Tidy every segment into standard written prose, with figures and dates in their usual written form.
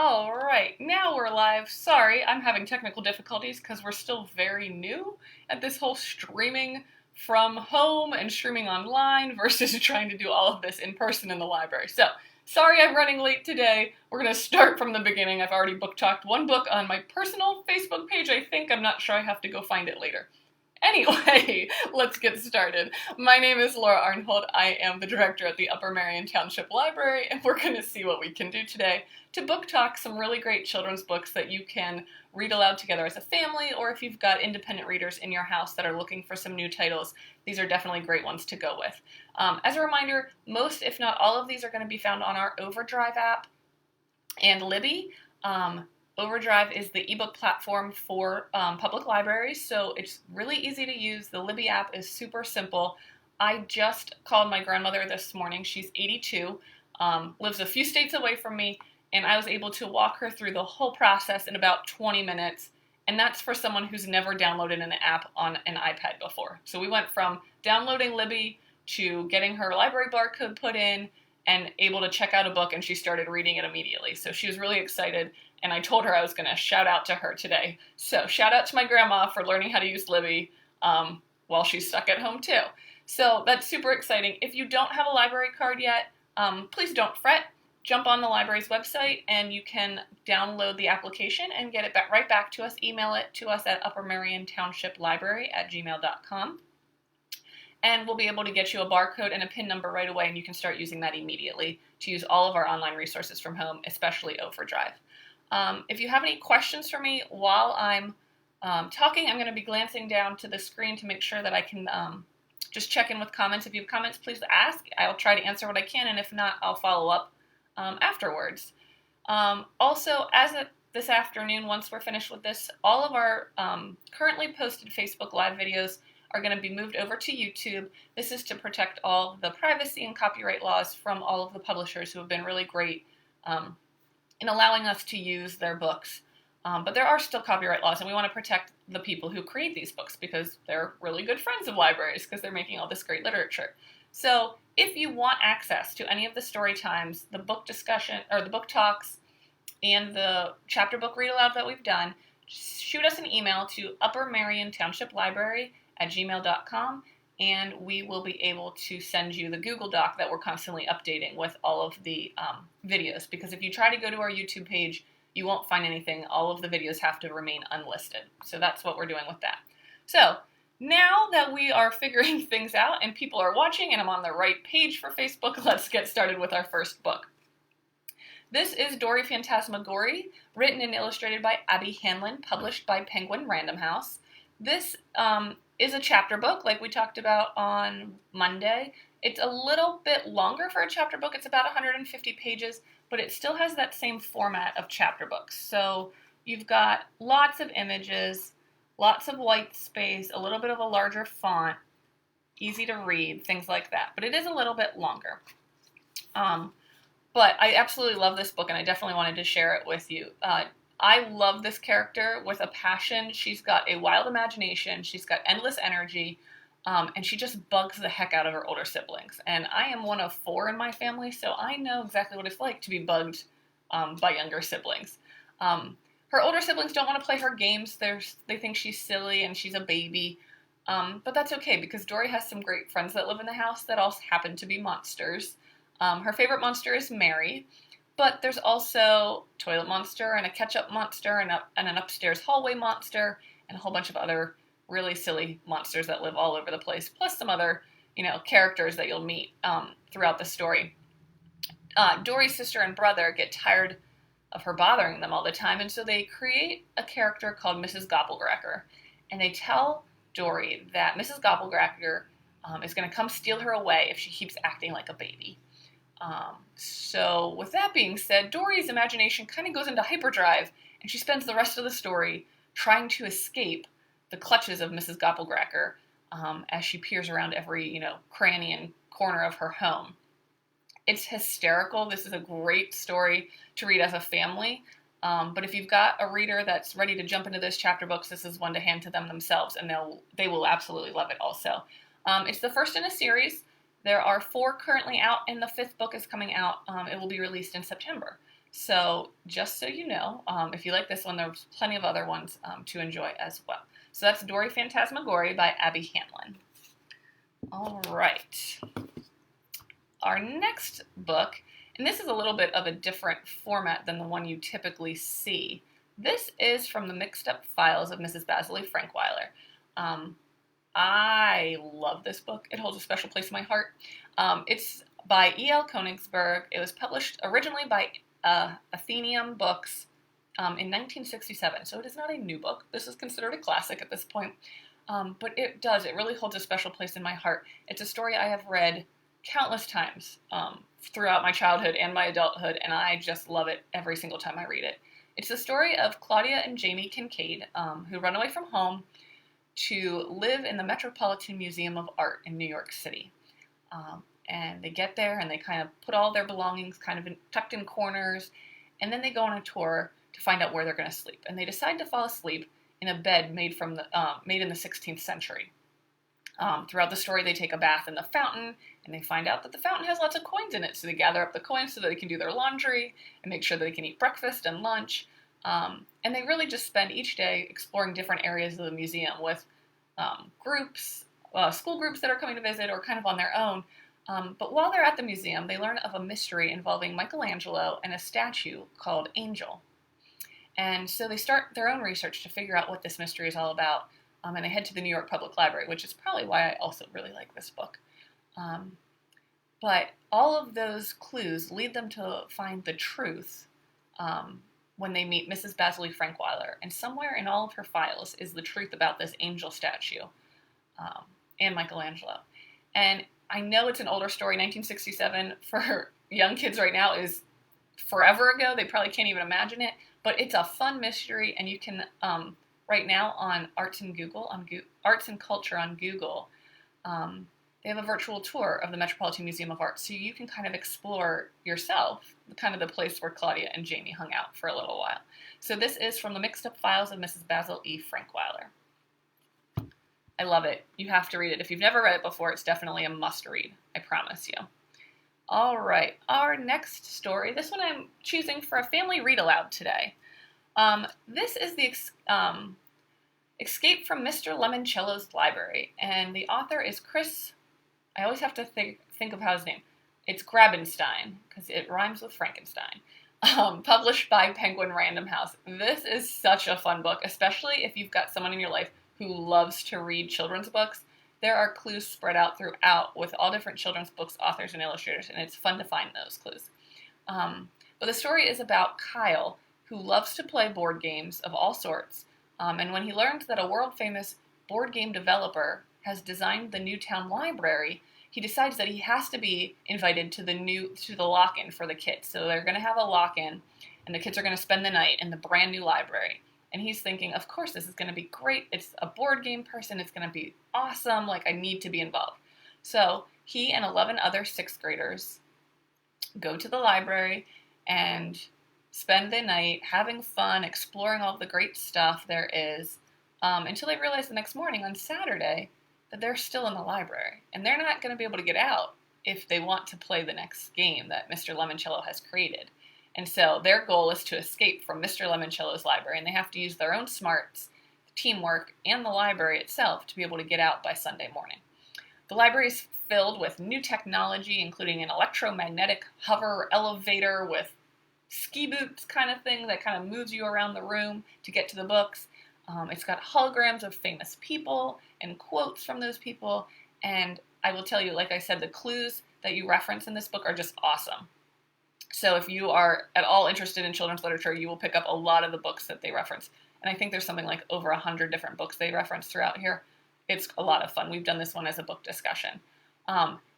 All right, now we're live. Sorry, I'm having technical difficulties because we're still very new at this whole streaming from home and streaming online versus trying to do all of this in person in the library. So, sorry I'm running late today. We're going to start from the beginning. I've already book talked one book on my personal Facebook page, I think. I'm not sure. I have to go find it later. Anyway, let's get started. My name is Laura Arnhold. I am the director at the Upper Merion Township Library, and we're going to see what we can do today to book talk some really great children's books that you can read aloud together as a family, or if you've got independent readers in your house that are looking for some new titles, these are definitely great ones to go with. As a reminder, most, if not all of these are going to be found on our Overdrive app and Libby. Overdrive is the ebook platform for public libraries, so it's really easy to use. The Libby app is super simple. I just called my grandmother this morning. She's 82, lives a few states away from me, and I was able to walk her through the whole process in about 20 minutes, and that's for someone who's never downloaded an app on an iPad before. So we went from downloading Libby to getting her library barcode put in and able to check out a book, and she started reading it immediately. So she was really excited. And I told her I was going to shout out to her today. So shout out to my grandma for learning how to use Libby while she's stuck at home too. So that's super exciting. If you don't have a library card yet, please don't fret. Jump on the library's website and you can download the application and get it right back to us. Email it to us at uppermeriontownship.library@gmail.com. And we'll be able to get you a barcode and a PIN number right away, and you can start using that immediately to use all of our online resources from home, especially Overdrive. If you have any questions for me while I'm talking, I'm going to be glancing down to the screen to make sure that I can just check in with comments. If you have comments, please ask. I'll try to answer what I can, and if not, I'll follow up afterwards. Also, as of this afternoon, once we're finished with this, all of our currently posted Facebook Live videos are going to be moved over to YouTube. This is to protect all the privacy and copyright laws from all of the publishers who have been really great in allowing us to use their books. But there are still copyright laws, and we want to protect the people who create these books because they're really good friends of libraries because they're making all this great literature. So if you want access to any of the story times, the book discussion, or the book talks, and the chapter book read aloud that we've done, shoot us an email to uppermeriontownship.library@gmail.com, and we will be able to send you the Google Doc that we're constantly updating with all of the videos. Because if you try to go to our YouTube page, you won't find anything. All of the videos have to remain unlisted. So that's what we're doing with that. So now that we are figuring things out and people are watching and I'm on the right page for Facebook, let's get started with our first book. This is Dory Fantasmagory, written and illustrated by Abby Hanlon, published by Penguin Random House. This is a chapter book, like we talked about on Monday. It's a little bit longer for a chapter book. It's about 150 pages, but it still has that same format of chapter books. So you've got lots of images, lots of white space, a little bit of a larger font, easy to read, things like that. But it is a little bit longer. But I absolutely love this book, and I definitely wanted to share it with you. I love this character with a passion. She's got a wild imagination. She's got endless energy, and she just bugs the heck out of her older siblings. And I am one of 4 in my family, so I know exactly what it's like to be bugged by younger siblings. Her older siblings don't want to play her games. They think she's silly and she's a baby, but that's okay because Dory has some great friends that live in the house that also happen to be monsters. Her favorite monster is Mary. But there's also Toilet Monster and a Ketchup Monster and an upstairs hallway monster and a whole bunch of other really silly monsters that live all over the place, plus some other, characters that you'll meet throughout the story. Dory's sister and brother get tired of her bothering them all the time, and so they create a character called Mrs. Gobblecracker. And they tell Dory that Mrs. Gobblecracker is going to come steal her away if she keeps acting like a baby. So with that being said, Dory's imagination kind of goes into hyperdrive, and she spends the rest of the story trying to escape the clutches of Mrs. Gobblecracker as she peers around every, cranny and corner of her home. It's hysterical. This is a great story to read as a family, but if you've got a reader that's ready to jump into those chapter books, this is one to hand to them themselves, and they will absolutely love it also. It's the first in a series. There are 4 currently out, and the 5th book is coming out. It will be released in September. So just so you know, if you like this one, there's plenty of other ones to enjoy as well. So that's Dory Fantasmagory by Abby Hanlon. All right. Our next book, and this is a little bit of a different format than the one you typically see. This is from the Mixed Up Files of Mrs. Basil Frankweiler. I love this book. It holds a special place in my heart. It's by E.L. Konigsburg. It was published originally by Atheneum Books in 1967, so it is not a new book. This is considered a classic at this point, but it really holds a special place in my heart. It's a story I have read countless times throughout my childhood and my adulthood, and I just love it every single time I read it. It's the story of Claudia and Jamie Kincaid, who run away from home to live in the Metropolitan Museum of Art in New York City. And they get there and they kind of put all their belongings kind of tucked in corners, and then they go on a tour to find out where they're going to sleep. And they decide to fall asleep in a bed made in the 16th century. Throughout the story, they take a bath in the fountain, and they find out that the fountain has lots of coins in it, so they gather up the coins so that they can do their laundry and make sure that they can eat breakfast and lunch. And they really just spend each day exploring different areas of the museum with groups, school groups that are coming to visit or kind of on their own. But while they're at the museum, they learn of a mystery involving Michelangelo and a statue called Angel. And so they start their own research to figure out what this mystery is all about. And they head to the New York Public Library, which is probably why I also really like this book. But all of those clues lead them to find the truth when they meet Mrs. Basil Frankweiler. And somewhere in all of her files is the truth about this angel statue and Michelangelo. And I know it's an older story. 1967 for young kids right now is forever ago. They probably can't even imagine it. But it's a fun mystery, and you can, right now on Arts and Culture on Google, they have a virtual tour of the Metropolitan Museum of Art, so you can kind of explore yourself, kind of the place where Claudia and Jamie hung out for a little while. So this is from the Mixed Up Files of Mrs. Basil Frankweiler. I love it. You have to read it. If you've never read it before, it's definitely a must-read. I promise you. All right, our next story. This one I'm choosing for a family read-aloud today. This is the Escape from Mr. Lemoncello's Library, and the author is Chris. I always have to think of how his name. It's Grabenstein, because it rhymes with Frankenstein. Published by Penguin Random House. This is such a fun book, especially if you've got someone in your life who loves to read children's books. There are clues spread out throughout with all different children's books, authors, and illustrators, and it's fun to find those clues. But the story is about Kyle, who loves to play board games of all sorts, and when he learns that a world-famous board game developer has designed the new town library, he decides that he has to be invited to the lock-in for the kids. So they're going to have a lock-in, and the kids are going to spend the night in the brand new library. And he's thinking, of course, this is going to be great. It's a board game person. It's going to be awesome. Like, I need to be involved. So he and 11 other 6th graders go to the library and spend the night having fun, exploring all the great stuff there is, until they realize the next morning on Saturday that they're still in the library. And they're not going to be able to get out if they want to play the next game that Mr. Lemoncello has created. And so their goal is to escape from Mr. Lemoncello's library, and they have to use their own smarts, teamwork, and the library itself to be able to get out by Sunday morning. The library is filled with new technology, including an electromagnetic hover elevator with ski boots kind of thing that kind of moves you around the room to get to the books. It's got holograms of famous people and quotes from those people. And I will tell you, like I said, the clues that you reference in this book are just awesome. So if you are at all interested in children's literature, you will pick up a lot of the books that they reference. And I think there's something like over 100 different books they reference throughout here. It's a lot of fun. We've done this one as a book discussion.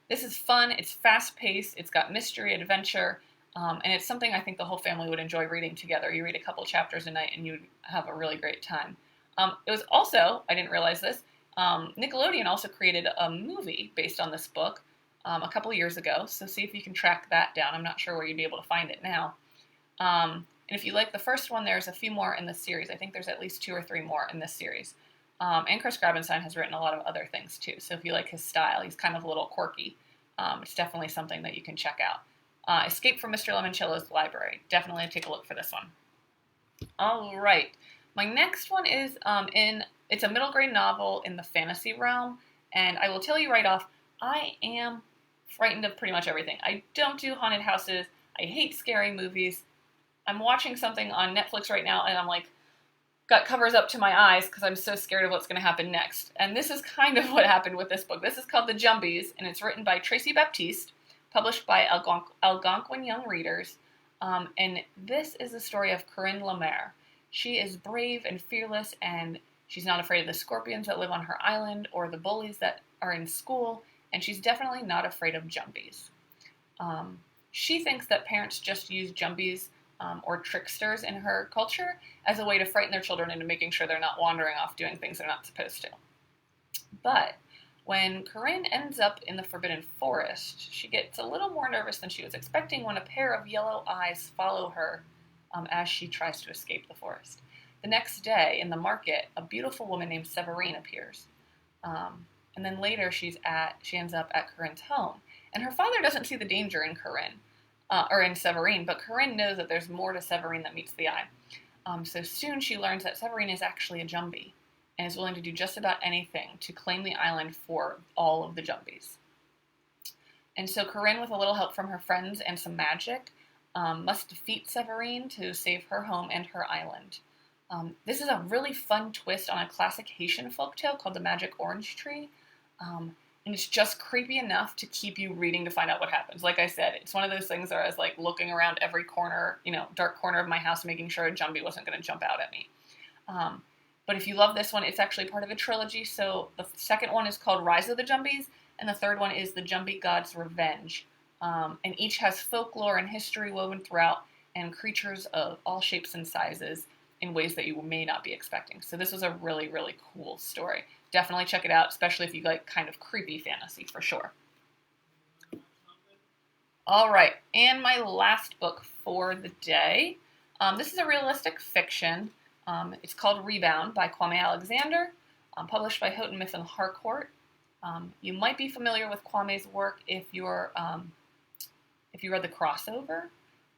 This is fun. It's fast-paced. It's got mystery, adventure, and it's something I think the whole family would enjoy reading together. You read a couple chapters a night, and you'd have a really great time. It was also, I didn't realize this, Nickelodeon also created a movie based on this book a couple years ago, so see if you can track that down. I'm not sure where you'd be able to find it now. And if you like the first one, there's a few more in this series. I think there's at least 2 or 3 more in this series. And Chris Grabenstein has written a lot of other things too, so if you like his style, he's kind of a little quirky. It's definitely something that you can check out. Escape from Mr. Lemoncello's library. Definitely take a look for this one. All right. My next one is it's a middle grade novel in the fantasy realm, and I will tell you right off, I am frightened of pretty much everything. I don't do haunted houses. I hate scary movies. I'm watching something on Netflix right now, and I'm like, got covers up to my eyes because I'm so scared of what's going to happen next. And this is kind of what happened with this book. This is called The Jumbies, and it's written by Tracey Baptiste, published by Algonquin Young Readers. And this is the story of Corinne Lemaire. She is brave and fearless, and she's not afraid of the scorpions that live on her island or the bullies that are in school, and she's definitely not afraid of Jumbies. She thinks that parents just use Jumbies or tricksters in her culture as a way to frighten their children into making sure they're not wandering off doing things they're not supposed to. But when Corinne ends up in the Forbidden Forest, she gets a little more nervous than she was expecting when a pair of yellow eyes follow her as she tries to escape the forest. The next day, in the market, a beautiful woman named Severine appears. And then later, she ends up at Corinne's home. And her father doesn't see the danger in Corinne, or in Severine, but Corinne knows that there's more to Severine that meets the eye. So soon she learns that Severine is actually a Jumbie, and is willing to do just about anything to claim the island for all of the Jumbies. And so Corinne, with a little help from her friends and some magic, must defeat Severine to save her home and her island. This is a really fun twist on a classic Haitian folktale called The Magic Orange Tree. And it's just creepy enough to keep you reading to find out what happens. Like I said, it's one of those things where I was like looking around every corner, dark corner of my house, making sure a Jumbie wasn't going to jump out at me. But if you love this one, it's actually part of a trilogy. So the second one is called Rise of the Jumbies, and the third one is The Jumbie God's Revenge. And each has folklore and history woven throughout, and creatures of all shapes and sizes in ways that you may not be expecting. So this was a really, really cool story. Definitely check it out, especially if you like kind of creepy fantasy, for sure. All right, and my last book for the day. This is a realistic fiction. It's called Rebound by Kwame Alexander, published by Houghton, Mifflin, Harcourt. You might be familiar with Kwame's work if you read The Crossover.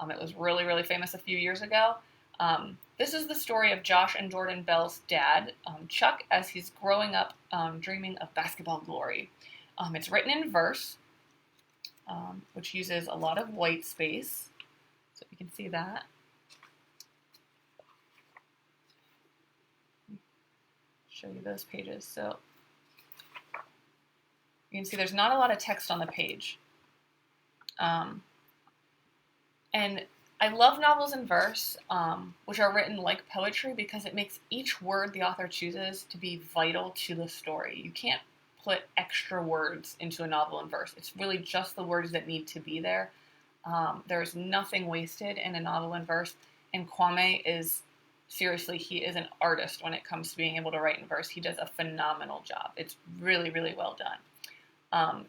It was really, really famous a few years ago. This is the story of Josh and Jordan Bell's dad, Chuck, as he's growing up dreaming of basketball glory. It's written in verse, which uses a lot of white space, so you can see that. Show you those pages. So you can see there's not a lot of text on the page. And I love novels in verse, which are written like poetry, because it makes each word the author chooses to be vital to the story. You can't put extra words into a novel in verse. It's really just the words that need to be there. There's nothing wasted in a novel in verse, and Kwame is, seriously, he is an artist when it comes to being able to write in verse. He does a phenomenal job. It's really, really well done.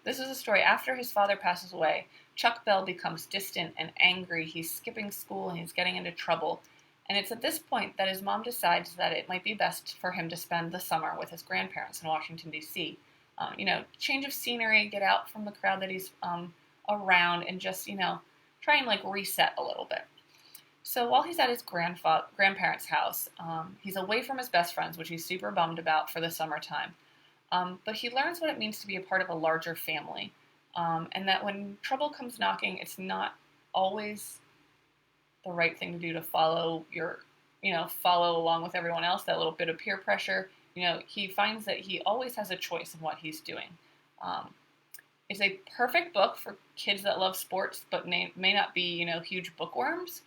This is a story after his father passes away. Chuck Bell becomes distant and angry. He's skipping school and he's getting into trouble. And it's at this point that his mom decides that it might be best for him to spend the summer with his grandparents in Washington, D.C. Change of scenery, get out from the crowd that he's around, and just, try and reset a little bit. So while he's at his grandparents' house, he's away from his best friends, which he's super bummed about for the summertime. But he learns what it means to be a part of a larger family. And that when trouble comes knocking, it's not always the right thing to do to follow along with everyone else, that little bit of peer pressure. He finds that he always has a choice in what he's doing. It's a perfect book for kids that love sports, but may not be, huge bookworms.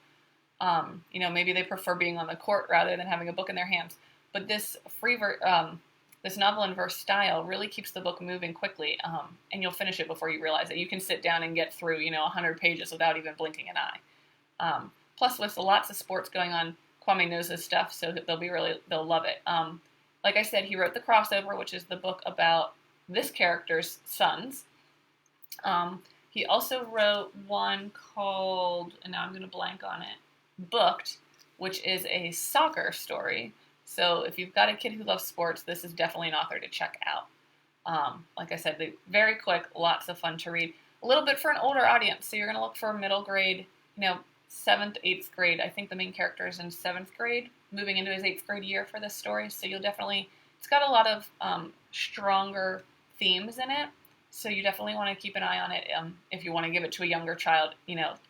Maybe they prefer being on the court rather than having a book in their hands. But this this novel in verse style really keeps the book moving quickly, and you'll finish it before you realize it. You can sit down and get through, 100 pages without even blinking an eye. Plus, with lots of sports going on, Kwame knows his stuff, so they'll love it. Like I said, he wrote The Crossover, which is the book about this character's sons. He also wrote one called, and now I'm going to blank on it, Booked, which is a soccer story. So if you've got a kid who loves sports, this is definitely an author to check out. Like I said, very quick, lots of fun to read. a little bit for an older audience. So you're going to look for middle grade, 7th, 8th grade. I think the main character is in 7th grade, moving into his 8th grade year for this story. So you'll definitely, it's got a lot of stronger themes in it. So you definitely want to keep an eye on it if you want to give it to a younger child.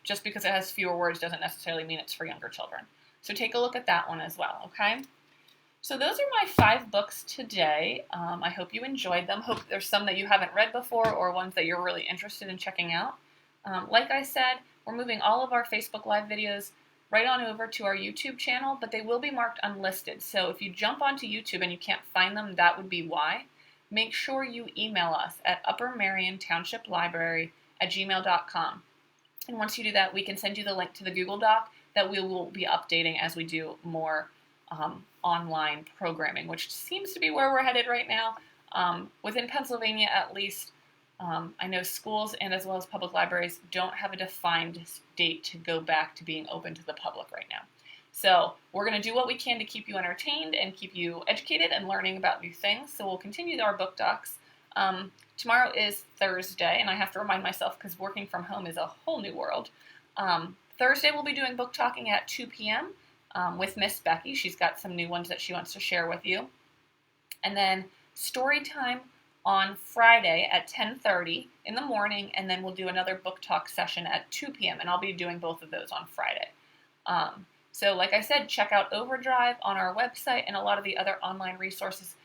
Just because it has fewer words doesn't necessarily mean it's for younger children. So take a look at that one as well, okay? So those are my 5 books today. I hope you enjoyed them. Hope there's some that you haven't read before or ones that you're really interested in checking out. Like I said, we're moving all of our Facebook Live videos right on over to our YouTube channel, but they will be marked unlisted. So if you jump onto YouTube and you can't find them, that would be why. Make sure you email us at uppermeriontownship@gmail.com. And once you do that, we can send you the link to the Google Doc that we will be updating as we do more online programming, which seems to be where we're headed right now. Within Pennsylvania, at least, I know schools and as well as public libraries don't have a defined date to go back to being open to the public right now. So we're going to do what we can to keep you entertained and keep you educated and learning about new things. So we'll continue our book docs. Tomorrow is Thursday, and I have to remind myself because working from home is a whole new world. Thursday we'll be doing book talking at 2 p.m. With Miss Becky. She's got some new ones that she wants to share with you. And then story time on Friday at 10:30 in the morning, and then we'll do another book talk session at 2 p.m., and I'll be doing both of those on Friday. So like I said, check out Overdrive on our website and a lot of the other online resources.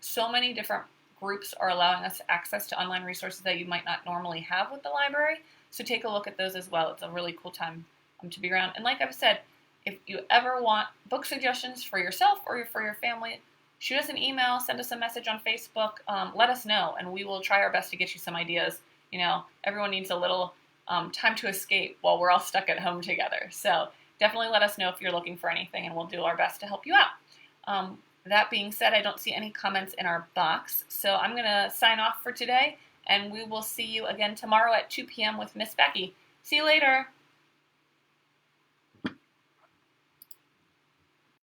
So many different groups are allowing us access to online resources that you might not normally have with the library. So take a look at those as well. It's a really cool time to be around. And like I've said, if you ever want book suggestions for yourself or for your family, shoot us an email, send us a message on Facebook, let us know, and we will try our best to get you some ideas. Everyone needs a little time to escape while we're all stuck at home together. So definitely let us know if you're looking for anything, and we'll do our best to help you out. That being said, I don't see any comments in our box, so I'm going to sign off for today, and we will see you again tomorrow at 2 p.m. with Miss Becky. See you later.